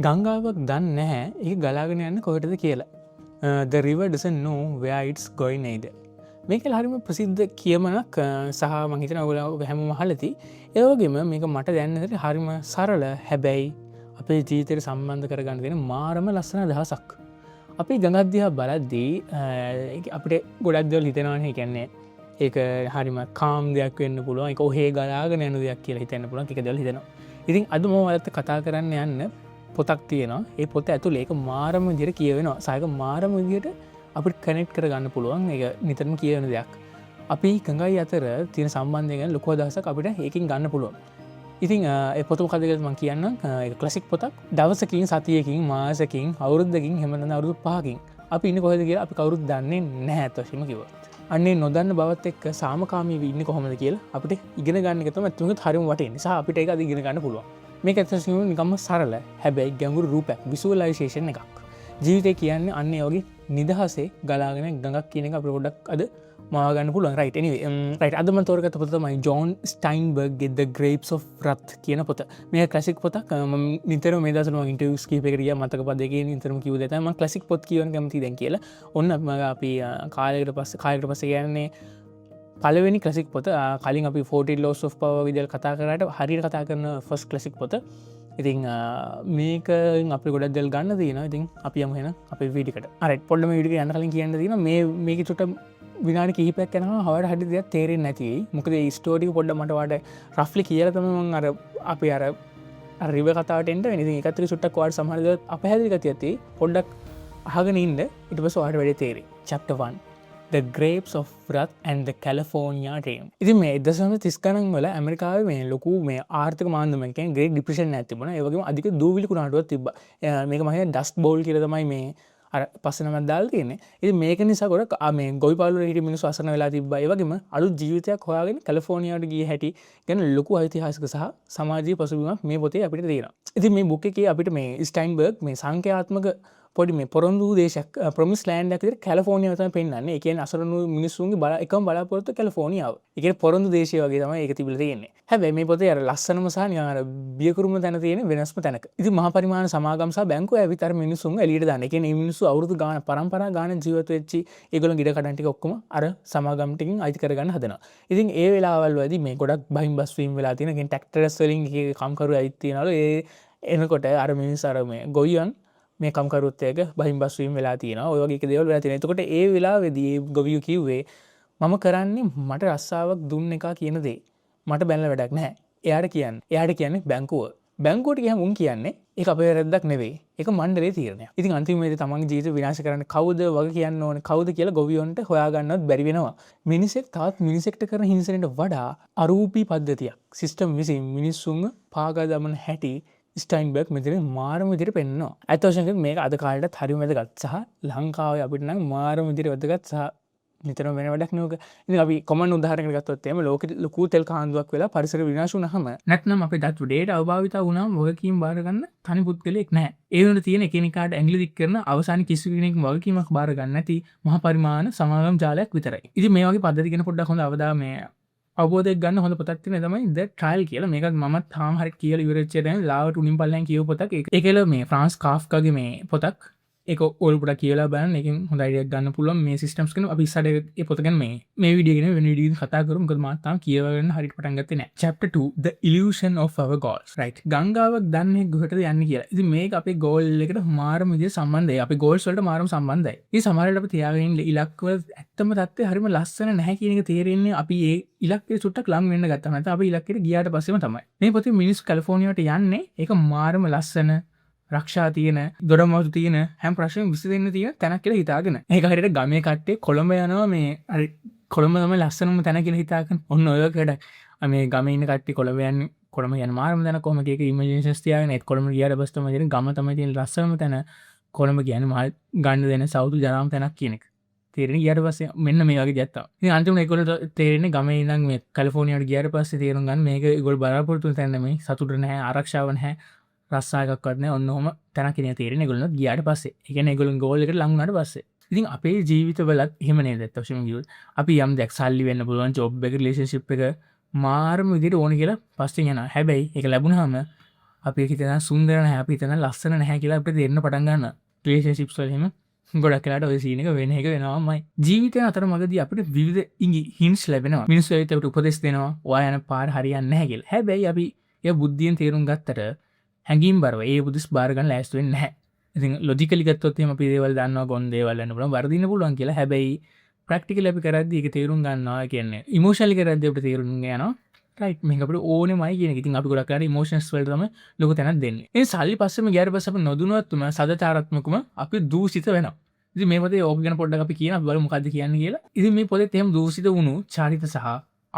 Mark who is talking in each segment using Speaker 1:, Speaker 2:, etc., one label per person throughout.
Speaker 1: ගංගාවක් දන්නේ නැහැ ඒ ගලාගෙන යන්න කොහෙටද කියලා. The river doesn't know where it's going either. මේක හරිම ප්‍රසිද්ධ කියමනක් සහ මං හිතන ඔයගොල්ලෝ හැමෝම අහලා ඇති. ඒ වගේම මේක මට දැනෙන හරිම සරල හැබැයි අපේ ජීවිතයට සම්බන්ධ කරගන්න තියෙන මාරම ලස්සන අදහසක්. අපි ගඟක් දිහා බලද්දී අපිට ගොඩක් දේවල් හිතෙනවානේ. ඒ කියන්නේ ඒක හරිම කාම් දෙයක් වෙන්න පුළුවන්. ඒක ඔහේ ගලාගෙන යන දෙයක් කියලා හිතෙන්න පුළුවන්. ඒක දේවල් හිතෙනවා. ඉතින් අද මම ඔයාලට කතා කරන්න යන්න පොතක් තියෙනවා. ඒ පොත ඇතුලේ ඒක මාරම විදිහට කියවෙනවා. සායක මාරම විදිහට අපිට කනෙක්ට් කරගන්න පුළුවන්. ඒක නිතරම කියවෙන දෙයක්. අපි ගඟයි අතර තියෙන සම්බන්ධය ගැන ලොකු අදහසක් අපිට ඒකෙන් ගන්න පුළුවන්. ඉතින් ඒ පොත මොකක්ද කියලා මම කියන්නම්. ඒක ක්ලාසික් පොතක්. දවසකින් සතියකින් මාසකින් අවුරුද්දකින් එහෙම නැත්නම් අවුරුදු 5කින් අපි ඉන්නේ කොහෙද කියලා අපි කවුරුත් දන්නේ නැහැ අතවශයෙන්ම කිව්වා. අන්නේ නොදන්න බවත් එක්ක සාමකාමීව ඉන්නේ කොහොමද කියලා අපිට ඉගෙන ගන්න එක තමයි තුන්වෙනි හරියම වටින්නේ. සහ අපිට ඒක අද ඉගෙන ගන්න පුළුවන්. මේක ඇත්තටම නිකම්ම සරල හැබැයි ගැඹුරු රූපයක් විසුවලයිසේෂන් එකක්. ජීවිතය කියන්නේ අන්න ඒ වගේ නිදහසේ ගලාගෙන ගඟක් කියන එක අපිට පොඩ්ඩක් අද මාව ගන්න පුළුවන්. රයිට් anyway රයිට් අද මම තෝරගත්ත පොත තමයි John ස්ටයින්බර්ග්ගේ The Grapes of Wrath කියන පොත. මේක ක්ලාසික් පොතක්. මම නිතරම මේ දවස්වල මම ඉන්ටර්වියුස් කීපයකට ගියා මතක පදයකින් නිතරම කිව්ව දේ තමයි මම ක්ලාසික් පොත් කියවන්න කැමතියි දැන් කියලා. ඔන්න අපි කාලයකට පස්සේ කියන්නේ පළවෙනි ක්ලාසික් පොත. කලින් අපි 40 Laws of Power විදිහට කතා කරාට හරියට කතා කරන ෆස්ට් ක්ලාසික් පොත. ඉතින් මේකෙන් අපි ගොඩක් දේවල් ගන්න තියෙනවා. ඉතින් අපි යමු එහෙනම් අපේ වීඩියෝ එකට. රයිට් පොඩ්ඩම වීඩියෝ එක යන්න කලින් කියන්න තියෙනවා මේකේ චුට්ට විනාඩි කිහිපයක් යනවා හවට හරි දෙයක් තේරෙන්නේ නැති වෙයි. මොකද මේ ස්ටෝරි එක පොඩ්ඩක් මට වාට රෆ්ලි කියලා තමයි මම අපි රිව කතාවට එන්න වෙන්නේ. ඉතින් ඒකත් එක්ක චුට්ටක් වාට සමහර දේවල් අපහැදිලි ගතියක් තියෙයි. පොඩ්ඩක් අහගෙන ඉන්න ඊට පස්සේ වාට වැඩි තේරෙයි. Chapter 1 The Grapes of Wrath and the California Dream. ඉතින් මේ 1930 ගණන් වල ඇමරිකාවේ මේ ලොකු මේ ආර්ථික මාන්දමක් කියන්නේ ග්‍රේට් ඩිප්‍රෙෂන් එකක් තිබුණා. ඒ වගේම අධික දූවිලි කුණාටුවක් තිබ්බා. මේක මම හිතන්නේ ඩස්ට් බෝල් කියලා තමයි මේ අර පස්සේ නමක් දාලා තියෙන්නේ. ඉතින් මේක නිසා ගොඩක් මේ ගොවි පාලු වල හිටිය මිනිස්සු අසරණ වෙලා තිබ්බා. ඒ වගේම අලුත් ජීවිතයක් හොයාගෙන කැලිෆෝනියාවට ගිය හැටි ගැන ලොකු ඓතිහාසික සහ සමාජීය පසුබිමක් මේ පොතේ අපිට තියෙනවා. ඉතින් මේ බුක් එකේ අපිට මේ ස්ටයින්බර්ග් මේ සංඛ්‍යාත්මක පොඩි මේ පොරොන්දු දේශයක් ප්‍රොමිස් ලෑන්ඩ් එකක් විදිහට කැලිෆෝනියාව තමයි පෙන්නන්නේ. ඒ කියන්නේ අසරණ මිනිස්සුන්ගේ එකම බලාපොරොත්තු කැලිෆෝනියාව. ඒ කියන්නේ පොරොන්දු දේශය වගේ තමයි ඒක තිබිලා තියෙන්නේ. හැබැයි මේ පොතේ අර ලස්සනම සහ නිකන් අර බියකුරුම තැන තියෙන වෙනස්ම තැනක. ඉතින් මහා පරිමාණ සමාගම් සහ බැංකුව ඇවිත් අර මිනිස්සුන්ව එළියට දාන. ඒ කියන්නේ මේ මිනිස්සු අවුරුදු ගාන පරම්පරා ගාන ජීවත් වෙච්චි ඒගොල්ලෝ ඉඩ කඩන් ටික ඔක්කොම අර සමාගම් ටිකෙන් අයිති කරගන්න හදනවා. ඉතින් ඒ වෙලාවල් වලදී මේ ගොඩක් බහින් බස් වීම වෙලා තියෙන. ඒ කියන්නේ ට්‍රැක්ටර්ස් වලින් කම්කරු අයිති තියනවලු. ඒ එනකොට අර මිනිස්සු අර මේ ගොවියන් මේ කම්කරුත් එක්ක බහින් බස් වීම වෙලා තියෙනවා. ඔය වගේ දේවල් වෙලා තියෙනවා. එතකොට ඒ වෙලාවේදී ඒ ගොවියෝ කිව්වේ මම කරන්නේ මට රස්සාවක් දුන්න එක කියන දේ. මට බැලලා වැඩක් නැහැ. එයාට කියන්නේ බැංකුව. බැංකුවට ගියාම උන් කියන්නේ ඒක අපේ වැරද්දක් නෙවෙයි. ඒක මණ්ඩලයේ තීරණයක්. ඉතින් අන්තිමේදී තමන්ගේ ජීවිත විනාශ කරන්න කවුද වග කියන්න ඕනේ කවුද කියලා ගොවියොන්ට හොයාගන්නවත් බැරි වෙනවා. මිනිසෙක් තවත් මිනිසෙක්ට කරන හිංසනයට වඩා අරූපී පද්ධතියක් සිස්ටම් විසින් මිනිස්සුන්ව පාගා දමන හැටි ස්ටයින්බර්ග් මෙතන මාරම විදිහට පෙන්නනවා. ඇත්ත වශයෙන්ම මේක අද කාලේටත් හරිම වැදගත් සහ ලංකාවේ අපිට නම් මාරම විදිහට වැදගත් සහ නිතරම වෙන වැඩක් නෙවෙයි. ඉතින් අපි කොමන් උදාහරණයක් ගත්තොත් එහෙම ලෝකෙ ලොකු තෙල් කාන්දුවක් වෙලා පරිසර විනාශ වුණාම නැත්නම් අපේ දත් උඩේට අවභාවිතා වුණාම වගකීම් බාර ගන්න තනි පුද්ගලයෙක් නැහැ. ඒ වෙනුවට තියෙන එකිනෙකාට ඇඟිලි දික් කරන අවසාන කිසි කෙනෙක් වගකීමක් බාර ගන්න නැති මහා පරිමාණ සමාගම් ජාලයක් විතරයි. ඉතින් මේ වගේ පද්ධති ගැන පොඩ්ඩක් හොඳ අවබෝධයක් ගන්න හොඳ පොතක් තියෙන තමයි The Trial කියලා. මේකත් මමත් තාම හරියට කියලා ඉවරෙච්ච දැන් ලාවට උණින් පල්ලෙන් කියව පොතක්. ඒකේල මේ ෆ්‍රාන්ස් කාෆ්කාගේ මේ පොතක්. ඒක ඕල් පොඩක් කියලා බලන්න. ඒකෙන් හොඳ අයිඩියක් ගන්න පුළුවන් මේ සිස්ටම්ස් ගැන. අපි ඉස්සරහට ඒ පොත ගැන මේ වීඩියෝ ගැන වෙන වීඩියෝ කතා කරමු. මොකද මම තාම කියවගෙන හරියට පටන් ගත්තේ නැහැ. Chapter 2 The Illusion of Our Goals. right ගංගාවක් දන්නේ කොහෙටද යන්නේ කියලා. ඉතින් මේක අපේ ගෝල් එකට මාරම විදිහට සම්බන්ධයි. අපේ ගෝල්ස් වලට මාරම සම්බන්ධයි. ඉතින් සමහරවිට අපි තියාගෙන ඉන්න ඉලක්ක වල ඇත්තම தත්ත්වය හරිම ලස්සන නැහැ කියන එක තේරෙන්නේ අපි ඒ ඉලක්කයට චුට්ටක් ලං වෙන්න ගත්තා. නැත්නම් අපි ඉලක්කයට ගියාට පස්සෙම තමයි. මේ පොතේ මිනිස්සු කැලිෆෝනියාවට යන්නේ ඒක මාරම ලස්සන රක්ෂා තියෙන දොඩමවතු තියෙන හැම ප්‍රශ්නෙම විසඳෙන්න තියෙන තැනක් කියලා හිතාගෙන. ඒක හරියට ගමේ කට්ටිය කොළඹ යනවා මේ හරි කොළඹ තමයි ලස්සනම තැන කියලා හිතාගෙන. ඔන්න ඔය වගේ මේ ගමේ ඉන්න කට්ටිය කොළඹ යන්නේ කොළඹ යන මාරම තැන කොහොමද ඒක ඉමේජිනේෂන්ස් තියාගෙන ඒත් කොළඹ ගියාට පස්සේ තමයි තියෙන ගම තමයි තියෙන ලස්සනම තැන. කොළඹ කියන්නේ මහා ගන්න දෙන සෞතු ජරාම තැනක් කියන එක. තේරෙන්නේ ගියාට පස්සේ මෙන්න මේ වගේ දෙයක් තමයි. ඉතින් අන්තිමට ඒගොල්ලෝ තේරෙන්නේ ගමේ ඉඳන් මේ කැලිෆෝනියාවට ගියාට පස්සේ තේරුම් ගන්න මේක ඒගොල්ලෝ බලාපොරොත්තු වෙන තැන නෙමෙයි. සතුට නැහැ, ආරක්ෂාව නැහැ. රස්සා එකක්වත් නැහැ. ඔන්න ඔහම තැනක් කියන තේරෙන්නේ ඒගොල්ලෝ ගියාට පස්සේ. ඒ කියන්නේ ඒගොල්ලෝ ගෝල් එකට ලං වුණාට පස්සේ. ඉතින් අපේ ජීවිතවලත් එහෙම නේද? අත්වශයෙන්ම කිව්වොත් අපි යම් දෙයක් සල්ලි වෙන්න පුළුවන්, ජොබ් එක, රිලේෂන්ෂිප් එක මාරම විදිහට ඕන කියලා පස්සේ යනවා. හැබැයි ඒක ලැබුණාම අපි හිතන සුන්දර නැහැ, අපි හිතන ලස්සන නැහැ කියලා අපිට දෙන්න පටන් ගන්නවා. රිලේෂන්ෂිප්ස් වල එහෙම ගොඩක් වෙලාට ඔය සීන් එක වෙන එක වෙනවාමයි. ජීවිතය අතරමඟදී අපිට විවිධ හින්ට්ස් ලැබෙනවා. මිනිස්සු ඇවිත් අපිට උපදෙස් දෙනවා. ඔයා යන පාර හරියන්නේ නැහැ කියලා. හැබැයි අපි ඒ බුද්ධියෙන් තේරුම් ගත්තට හැඟීම් බරව ඒ බුදුස් බාර ගන්න ලෑස්ති වෙන්නේ නැහැ. ඉතින් ලොජිකලි ගත්තොත් එහෙම අපි දේවල් දන්නවා, ගොන් දේවල් වෙන්න පුළුවන්, වර්ධින්න පුළුවන් කියලා. හැබැයි ප්‍රැක්ටිකලි අපි කරද්දී ඒක තේරුම් ගන්නවා කියන්නේ ඉමෝෂනලි කරද්දී අපිට තේරුම් යනවා. රයිට් මේක අපිට ඕනෙමයි කියන එක. ඉතින් අපි ගොඩක් වෙලාට ඉමෝෂන්ස් වලට තමයි ලොකු තැනක් දෙන්නේ. ඒ සල්ලි පස්සෙම ගියාට පස්සේ අපි නොදුනොත්ම සදාචාරාත්මකම අපි දූෂිත වෙනවා. ඉතින් මේ පොතේ ඕක ගැන පොඩ්ඩක් අපි කියන අපි බලමු මොකද්ද කියන්නේ කියලා. ඉතින් මේ පොතේත් එහෙම දූෂිත වුණු චරිත සහ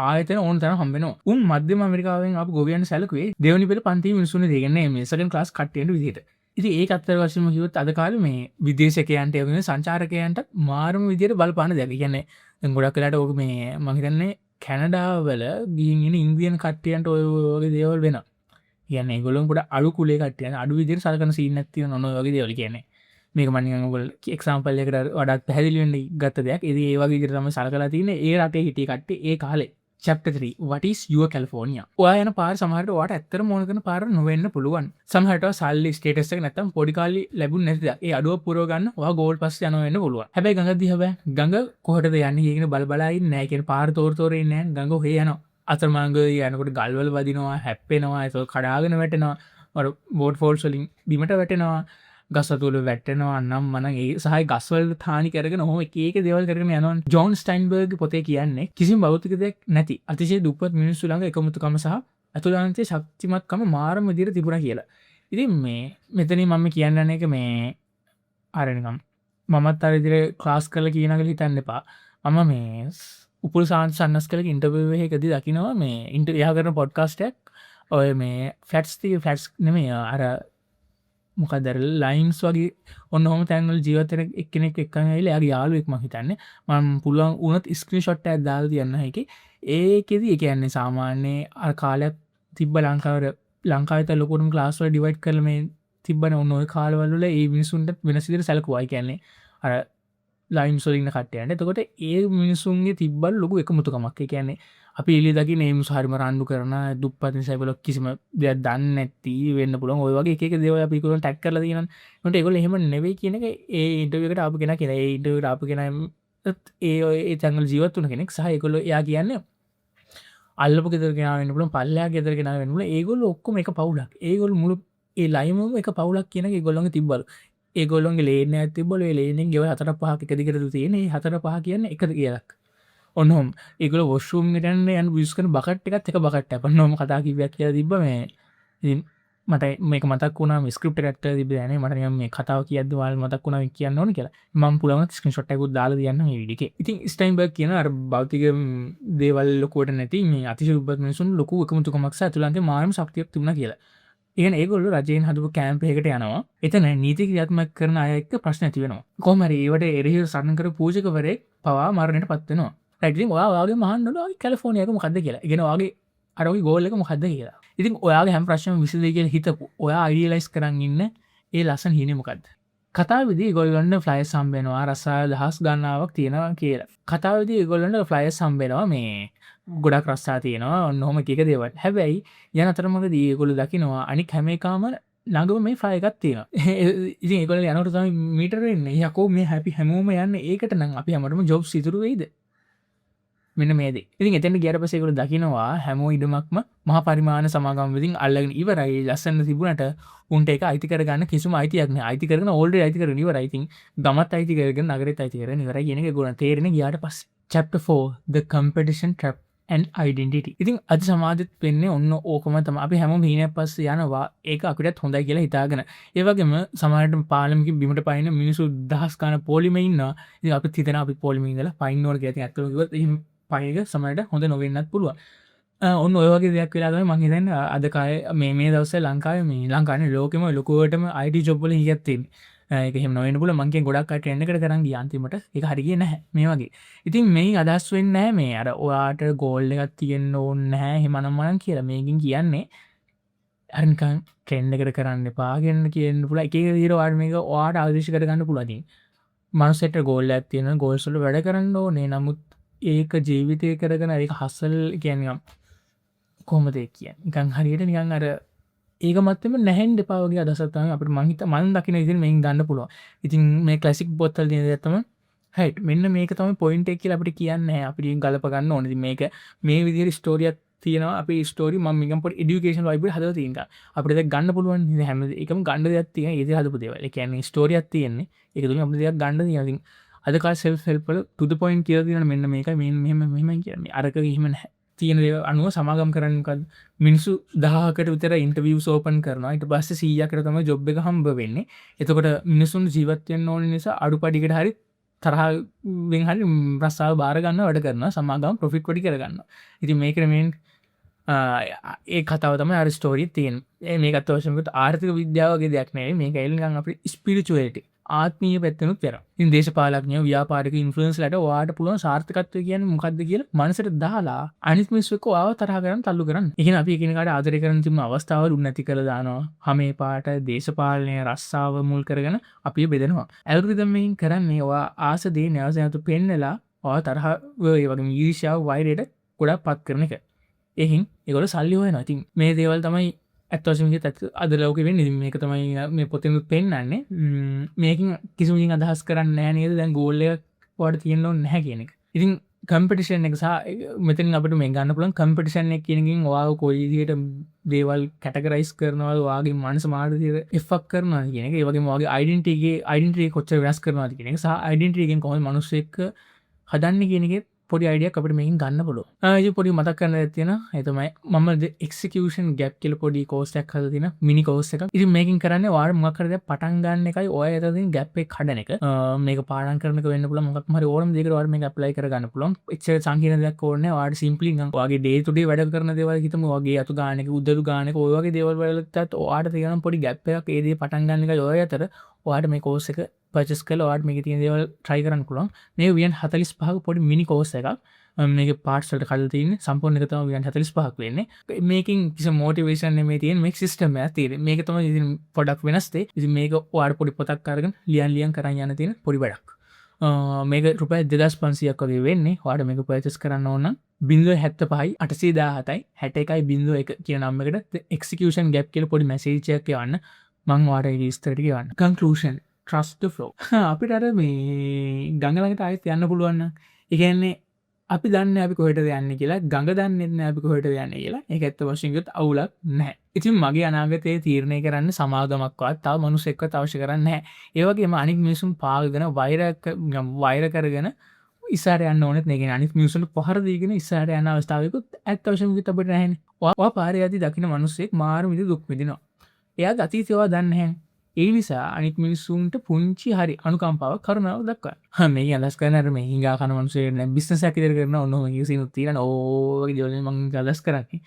Speaker 1: ආයතන ඕන තරම් හම්බ වෙනවා. උන් මධ්‍යම ඇමරිකාවෙන් ආපු ගොවියන් සැලකුවේ දෙවෙනි පෙළ පන්තියේ මිනිස්සුන්ගේ දෙන්නේ මේ සෙකන්ඩ් ක්ලාස් කට්ටියන්ට විදිහට. ඉතින් ඒක අත්තර වශයෙන්ම කිව්වොත් අද කාලේ මේ විදේශිකයන්ට ඒ වගේ සංචාරකයන්ට මාරම විදිහට බලපාන දෙයක්. ඒ කියන්නේ දැන් ගොඩක් වෙලාට ඕක මේ මම හිතන්නේ කැනඩාවල ගිහින් ඉන්න ඉන්දියන් කට්ටියන්ට ඔය වගේ දේවල් වෙනවා. කියන්නේ ඒගොල්ලෝ පොඩ අලු කුලේ කට්ටියන් අඩු විදිහට සලකන සීන් එකක් තියෙන ඔය වගේ දේවල් කියන්නේ. මේක මම නිකන් ඔයගොල්ලෝ එක්සැම්පල් එකකට වඩා පැහැදිලි වෙන්න ගත්ත දෙයක්. ඉතින් ඒ වගේ විදිහට තමයි සලකලා තියෙන්නේ ඒ රටේ හිටිය කට්ටිය ඒ කාලේ. Chapter 3 What is your California? ඔයා යන පාර සමහරට ඔයාට ඇත්තටම ඕන කරන පාර නොවෙන්න පුළුවන්. සමහරට සල්ලි ස්ටේටස් එක නැත්තම් පොඩි කාලේ ලැබුණ නැති දා. ඒ අඩුව පුරව ගන්න ඔයා ගෝල් පස්සේ යනවා වෙන්න පුළුවන්. හැබැයි ගඟ දිහා බෑ. ගඟ කොහෙටද යන්නේ කියන බල බලා ඉන්නේ නැහැ. කියන පාර තෝර තෝර ඉන්නේ නැහැ. ගඟ ඔහේ යනවා. අතරමඟ යනකොට ගල්වල වදිනවා, හැප්පෙනවා, ඒක කඩාගෙන වැටෙනවා. අර වෝට් ෆෝල්ස් වලින් බිමට වැටෙනවා. ගස් අතුල වැටෙනවා නම් මනම් ඒ සහයි ගස්වල තානි කරගෙන ඔහොම එක එක දේවල් කරගෙන යනවා. ජෝන් ස්ටයින්බර්ග් පොතේ කියන්නේ කිසිම භෞතික දෙයක් නැති අතිශය දුප්පත් මිනිස්සු ළඟ එකමුතුකම සහ අතුලාන්තයේ ශක්තිමත්කම මාරම විදිහට තිබුණා කියලා. ඉතින් මේ මෙතනින් මම කියන්න යන එක මේ අර නිකම් මමත් අර විදිහට ක්ලාස් කරලා කියනවා කියලා හිතන්න එපා. මම මේ උපුල් සන්නස් කලක ඉන්ටර්විව් එකකදී දකිනවා මේ එයා කරන පොඩ්කාස්ට් එකක්. ඔය මේ ෆැට්ස් නෙමෙයි අර මොකද ලයින්ස් වගේ ඔන්න ඔහොම තැන්වල ජීවත් වෙන එක්කෙනෙක් එක්කම ඇවිල්ලා එයාගේ යාළුවෙක් මම හිතන්නේ මම පුළුවන් වුණත් ස්ක්‍රීන්ෂොට් එකක් දාලා තියන්න හැකි. ඒකෙදි ඒ කියන්නේ සාමාන්‍ය අර කාලයක් තිබ්බ ලංකාවේ ලොකුටම ක්ලාස් වල ඩිවයිඩ් කරලා මේ තිබ්බනේ ඔන්න ඔය කාලවල වල ඒ මිනිසුන්ට වෙනස් විදිහට සැලකුවා. ඒ කියන්නේ අර ලයින්ස් වල ඉන්න කට්ටියන්ට. එතකොට ඒ මිනිසුන්ගේ තිබ්බල් ලොකු එකමුතුකමක්. ඒ කියන්නේ අපි එළිය දකින්න මේ මිනිස්සු හරිම රණ්ඩු කරන දුප්පත් නිසා ඒගොල්ලෝ කිසිම දෙයක් දන්නේ නැති වෙන්න පුළුවන්. ඔය වගේ එක එක දේවල් අපි ඒගොල්ලෝ ටැග් කරලා තියෙනවා. ඒකට ඒගොල්ලෝ එහෙම නෙවෙයි කියන එක ඒ ඉන්ටර්විව් එකට ආපු කෙනා කියලා. ඒ ඉන්ටර්විව් එකට ආපු කෙනා ඒ තැන්වල ජීවත් වුණ කෙනෙක් සහ ඒගොල්ලෝ එයා කියන්නේ අල්ලපු ගෙදර කෙනා වෙන්න පුළුවන්, පල්ලෙහා ගෙදර කෙනා වෙන්න පුළුවන්. ඒගොල්ලෝ ඔක්කොම එක පවුලක්. ඒගොල්ලෝ මුළු ඒ ලයිමම එක පවුලක් කියන එක ඒගොල්ලෝගේ තිබ්බලු. ඒගොල්ලොන්ගේ ලේන් එකක් තිබ්බලු. ඒ ලේනෙන් ගෙවල් 4-5ක් එක දිගට තියෙන. ඒ 4-5 කියන්නේ එක කියලක්. ඔන්නොම ඒගොල්ලෝ වොෂ්රූම් එකට යන්න යුස් කරන බකට් එකත් එක බකට් එකක්. ඔන්නෝම කතා කිව්වක් කියලා තිබ්බ මේ. ඉතින් මට මේක මතක් වුණා මේ ස්ක්‍රිප්ට් එකකට තිබ්බ දැනේ. මට නිකන් මේ කතාව කියද්දි ඔයාලා මතක් වුණා මේ කියන්න ඕන කියලා. මම පුළුවන් ස්ක්‍රීන්ෂොට් එකකුත් දාලා තියන්න මේ වීඩියෝ එකේ. ඉතින් ස්ටයින්බර්ග් කියන අර භෞතික දේවල් ලොකුවට නැති මේ අතිශය උපත් මිනිසුන් ලොකු එකමුතුකමක් සහ අතුලන්තේ මාරම ශක්තියක් තිබුණා කියලා. ඒකන ඒගොල්ලෝ රජයෙන් හදපු කැම්ප් එකකට යනවා. එතන නීති ක්‍රියාත්මක කරන අය එක්ක ප්‍රශ්න ඇති වෙනවා. කොහොම හරි ඒවට එරෙහිව සරණ කර පූජකවරයෙක් පවා මරණයට පත් වෙනවා. රයිට් ඉතින් ඔයාගේ මහන්නලු කැලිෆෝනියා එක මොකද්ද කියලා. ඉගෙන ඔයාගේ අර ඔගේ ගෝල් එක මොකද්ද කියලා. ඉතින් ඔයාගේ හැම ප්‍රශ්නම විසඳෙයි කියලා හිතපු ඔයා අයිඩියලයිස් කරන් ඉන්න ඒ ලස්සන හීනේ මොකද්ද? කතාවේදී ඒගොල්ලන්ට ෆ්ලයර්ස් හම්බ වෙනවා රසායන දහස් ගණනාවක් තියෙනවා කියලා. කතාවේදී ඒගොල්ලන්ට ෆ්ලයර්ස් හම්බ වෙනවා මේ ගොඩක් රස්සා තියෙනවා ඔන්නෝම එක එක දේවල්. හැබැයි යන අතරමඟදී ඒගොල්ලෝ දකිනවා අනික හැම එකම ළඟම මේ ෆ්ලයර් එකක් තියෙනවා. ඉතින් ඒගොල්ලෝ යනකොට තමයි මීටර එන්නේ. යකෝ මේ හැපි හැමෝම යන්නේ ඒකට නම් අපි හැමෝටම ජොබ්ස් ඉතුරු වෙයිද? මෙන්න මේ දේ. ඉතින් එතෙන්ට ගියාට පස්සේ ඒගොල්ලෝ දකිනවා හැමෝ ඉඩමක්ම මහා පරිමාණ සමාගම් වලින් අල්ලගෙන ඉවරයි. ලස්සන තිබුණට උන්ට ඒක අයිති කරගන්න කිසිම අයිතියක් නැහැ. අයිති කරගෙන ඕල්රෙඩි අයිති කරගෙන ඉවරයි. ඉතින් ගමත් අයිති කරගෙන නගරෙත් අයිති කරගෙන ඉවරයි කියන එක ඒගොල්ලෝ තේරෙන ගියාට පස්සේ. Chapter 4 The Competition Trap and Identity. ඉතින් අද සමාජෙත් වෙන්නේ ඔන්න ඕකම තමයි. අපි හැමෝම හීනයක් පස්සේ යනවා. ඒක අපිටත් හොඳයි කියලා හිතාගෙන. ඒ වගේම සමහරවිට පාලමකින් බිමට පයින්න මිනිස්සු දහස් ගණන් පොලිමේ ඉන්නවා. ඉතින් අපිත් හිතනවා අපි පොලිමේ ඉඳලා පයින්න ඕන කියලා. ඉතින් ඇත්තටම කිව්වොත් එහෙම පයින් එක සමහරවිට හොඳ නොවෙන්නත් පුළුවන්. ඔන්න ඔය වගේ දෙයක් වෙලා තමයි මම හිතන්නේ අද කාලේ මේ දවස්වල ලංකාවේ ලෝකෙම ලොකුවටම IT ජොබ් වල හියක් තියෙන්නේ. ඒක එහෙම නොවෙන්න පුළුවන්. මං කියන්නේ ගොඩක් අය ට්‍රෙන්ඩ් එකට කරන් ගියා අන්තිමට. ඒක හරි ගියේ නැහැ මේ වගේ. ඉතින් මේ අදහස් වෙන්නේ නැහැ මේ අර ඔයාට ගෝල් එකක් තියෙන්න ඕනේ නැහැ එහෙමනම් මනම් කියලා. මේකෙන් කියන්නේ අර නිකන් ට්‍රෙන්ඩ් එකට කරන්න එපා කියන කියන්න පුළුවන්. එක එක විදිහට ඔයාට මේක ඔයාට ආදේශ කරගන්න පුළුවන්. ඉතින් මනුස්සයෙක්ට ගෝල් එකක් තියෙනවා. ගෝල්ස් වල වැඩ කරන්න ඕනේ. නමුත් ඒක ජීවිතය කරගෙන ඒක හසල් කියන්නේ කොහොමද කියන්නේ නිකන් හරියට නිකන් අර ඒක මත්තම නැහැන් දෙපාවගේ අදසත්තම අපට මහිත මන් දකින ඉදින් මෙයින් ගන්න පුළුව. ඉතින් මේ කලසික් බොත්තල් දින ඇත්තම හැට මෙන්න මේක තම පොයින්ට එක් අපට කියන්න අපි ගලපගන්න ඕනති මේක මේ විදිර ස්ටෝරියක් තියන අප ස්ටෝරි ම මිකම්පට ඩියුකේෂන් ලයිබ හද තික අපට ගන්න පුළුවන් හැම එකම ගණඩ දත්තිය ඒද හදපු දේවල කියන්නේ ස්ටෝරියක් තියන්නේ එක තුම අප දෙයක් ගණඩ තියති අදකා සෙල් හෙල්පල තුද පොයින් කියතින මෙන්න මේක මෙම කියන්නේ අරක හිම තියෙන අනුව සමාගම් කරන්නකද මිනිසු දහකට විතර ඉන්ටවිය සෝපන් කරනවා ට පස්ස සීයකට තම ජොබ් එක හම්බ වෙන්නේ එතකොට මිනිසුන් ජීවත්වයෙන් ඕන නිසා අඩු පඩිකට හරි තරහවෙන් හරි ප්‍රස්සාාව බාරගන්න වැඩ කරන්න සමාගම් ප්‍රොෆිට් වඩි කරගන්න ඉති මේකරමෙන් ඒ කතාවතම අර ස්ටෝරී තියෙන් මේ අත්වශමකට ආර්ථක විද්‍යාවගේ දෙයක් නෑ මේ එල්ගන් අප ස්පිරිචුවලට ආත්මීය පැත්තනුත් පෙර දේශපාලක්ඥ ව්‍යාපාරක ඉන්ෆලන්ස් ලට වාට පුළුවන් සාර්ථකත්ව කියන මොකක්ද කියල මනසට දාලා අනිස්මිස්වක ආව තරහ කරන්න තල්ලු කරන්න එහෙන අපි එකනකට ආදර කරන තිම අවස්ථාව උන්නති කළ දානවා හමේ පාට දේශපාලනය රස්සාාව මුල් කරගෙන අපි බෙදෙනවා ඇල්රිදම්මයින් කරන්නේ වා ආසදේ නැවසයතු පෙන්නලා වා තරහ වගේ ඊර්ෂාව වෛරයට ගොඩක් පත් කරන එක එහින් එකොට සල්ලි හොය නතින් මේ දේවල් තමයි ඇත්වශමගේ තත් අද ලෝක වෙන්න මේක තමයි මේ පොතෙනුත් පෙන්න්නන්නේ මේකින් කිසිමින් අදහස් කරන්න නෑනේද දැන් ගෝල්ලයක් වාට තියෙන්න්නව නැහැ කියන එක ඉතින් කම්පිටිෂන් එක මෙතන් අපට මේ ගන්න පුලන් කම්පිටිෂන් එක කියනකින් වා කොයිදියට දේවල් කැටකරයිස් කරනවල් වගේ මනස මාර්තය එෆක් කරන කියන ඒවගේ වගේ අයිඩන්ටගේ අයිඩන්ටේ කොච්ච වෙනස් කරනවා කියන එක සහ අයිඩන්ටේගෙන් කොම මනුස්සෙක් හදන්න කියනගේ පොඩි අයිඩිය අපට මේකින් ගන්න පුලු පොඩි මතක් කරන්න ඇතියෙන එතමයි මම එක්කෂන් ගැප් කියල පොඩි කෝස්ටක් හද තින මිනි කෝස්ස එක ඉති මේකින් කරන්න වාර මකරද පටන්ගන්න එකයි ඔය ඇතින් ගැප්ේ කඩන එක මේක පාන කරන වෙන්න පුල මොක් මර ඕරම දෙකරවර මේ ප්ලයි කරගන්න පුලන් එච් සංකීන දෙයක් ඕන්න වාට සිම්පලි වගේ ඩේතුඩේ වැඩ කරන දෙවල් හිතම වගේ අතු ගානක උදරු ගානක ඔයගේ දෙවල්වලත් ඕට තියන පොඩි ගැප්යක් ඒද පටන්ගන්න එක ඔය අතර වාට මේ කෝස එක පචස් කල වාට මේ තිය දේවල් ට්‍රයි කරන්න පුළන් මේ වියන් 45 පොඩි මිනි කෝස එකක් මේක පාට්සට කලතින සම්පූර්ණ එකතම වියන් 45 පහක් වෙන්නේ මේකින් කිසි මෝටිවේෂන් මේ තියෙන් මේක් සිස්ටම ඇතිර මේක තම ඉ පොඩක් වෙනස්තේ ඉති මේක වාඩ පොඩි පොතක් කරග ලියන් කරන්න යන තියෙන පොඩි වැඩක් මේක රුපයි 2500ක් වගේ වෙන්නේ වාට මේක පචස් කරන්න ඕන්න බිඳුව 75 817යි 61යි බිඳුව එක කිය නම්මකට එක්කෂන් ගැප් කියල පොඩි මැසේචයක් යවන්න මං වාට ස්තරට කියවන්න කන්කලෂන් ට්‍රස්ට ෆලෝ අපිට අර මේ ගඟලඟට අයත් යන්න පුළුවන්න එකන්නේ අපි දන්න අපි කොහට යන්න කියලා ගඟ දන්නෙන්න අපි කොහට යන්න කියලා එක ඇත්ත වශයගත් අවුලක් නෑ ඉතින් මගේ අනාගතය තීරණය කරන්න සමාගමක්වත් තාව මනුස එක්ව අවශ්‍ය කරන්න ඒවගේ අනික් මිනිසුම් පාගගෙන වෛර කරගෙන ඉස්සාර යන්න ඕනෙත් නෙගෙන අනික් මියසුට පහරදීගෙන ඉස්සාර යන අවස්ථාවකුත් ඇත්වශමග තබට නැහැන පාරය ඇති දකින මනුස්සෙක් මාරමිදි දුක් විදිනවා එයා ගතීතවා දන්නහැ ඒ නිසා අනික් මිනිස්සුන්ට පුංචි හරි අනුකම්පාව කරුණාව දක්වා මේ අදස් කරනර මේ හිඟා කනමන්සේ බිස්නස ඇකිතර කරන ඔන්න සිනු තිරන ඕ ජොල මං අදස් කරන්නේ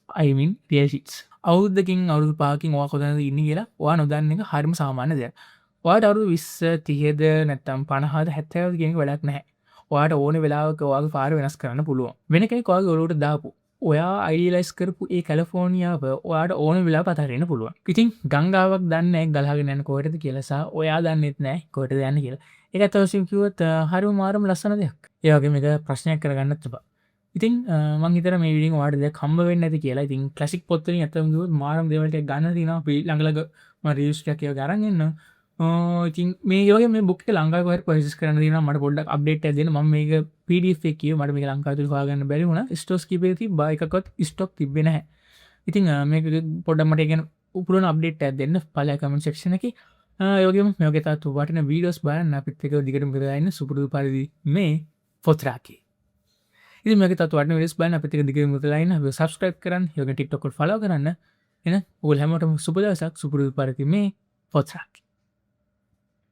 Speaker 1: අයිමින් ටියසිටස් අවුද්ධකින් අවුදු පාකින් වා කොතනද ඉන්න කියලා වා නොදන්න එක හරිම සාමාන්‍ය දෙයක් වාට අවුදු 20 30ද නැත්තම් 50 70 කියෙනෙ වැඩක් නැහැ වාට ඕන වෙලාවක වාගේ පාර වෙනස් කරන්න පුළුවන් වෙන කෙනෙක් වාගේ ඔලුවට දාපු ඔයා අයිලයිස් කරපු ඒ කැලෆෝනිියාව ඔයාට ඕන වෙලා පතරෙන පුළුවන් ඉතින් ගංගාවක් දන්න ගලහගෙන යන කෝටද කියලසා ඔයා දන්නෙත් නෑ කොට යන්න කියලා එක අතවසිම් කිවත් හරි මාරම ලස්සන දෙයක් ඒවගේ මේක ප්‍රශ්නයක් කරගන්නත් තිබා ඉතින් මංහිතර මේ විඩින් වාට දෙයක් කම්බ වෙන්න ඇති කියලා ඉතින් කලසික් පොත්තරින් ඇතම මාරම් දෙවලට ගන්න තින ළඟලග රියස්ටක් කියව ගරගන්න ඉතින් මේ යෝගේ මේ බුක් ලංකාවර පසිස් කරන දින මට පොඩ්ඩක් අප්ඩේට් ඇදෙන ම මේ පිඩ කිය මට මේ ලංකාතු හගන්න බැරිවුණ ස්ටෝස් කිපේති බයිකකොත් ස්ටොක් තිබෙන හැ ඉතින් මේ පොඩ්ඩමට ගෙන උපුරන අප්ඩේට් ඇ දෙන්න පලය කමෙන් ශක්ෂණ එක යෝගම මේකතතු වටන වීඩෝස් බයන්න අපිත්තක දිගට පිරන්න සුපුරදු පරිදි මේ පොත්රාකි ඉ මේක තත්වට වෙස් බන්න අපික දිග මුතලයින්න සබස්ක්‍රයිප් කරන්න යෝග ටික්ටොකට ෆලෝ කරන්න එන ඕල් හැමට සුපදසක් සුපුරදු පරිති මේ පොත්රාකි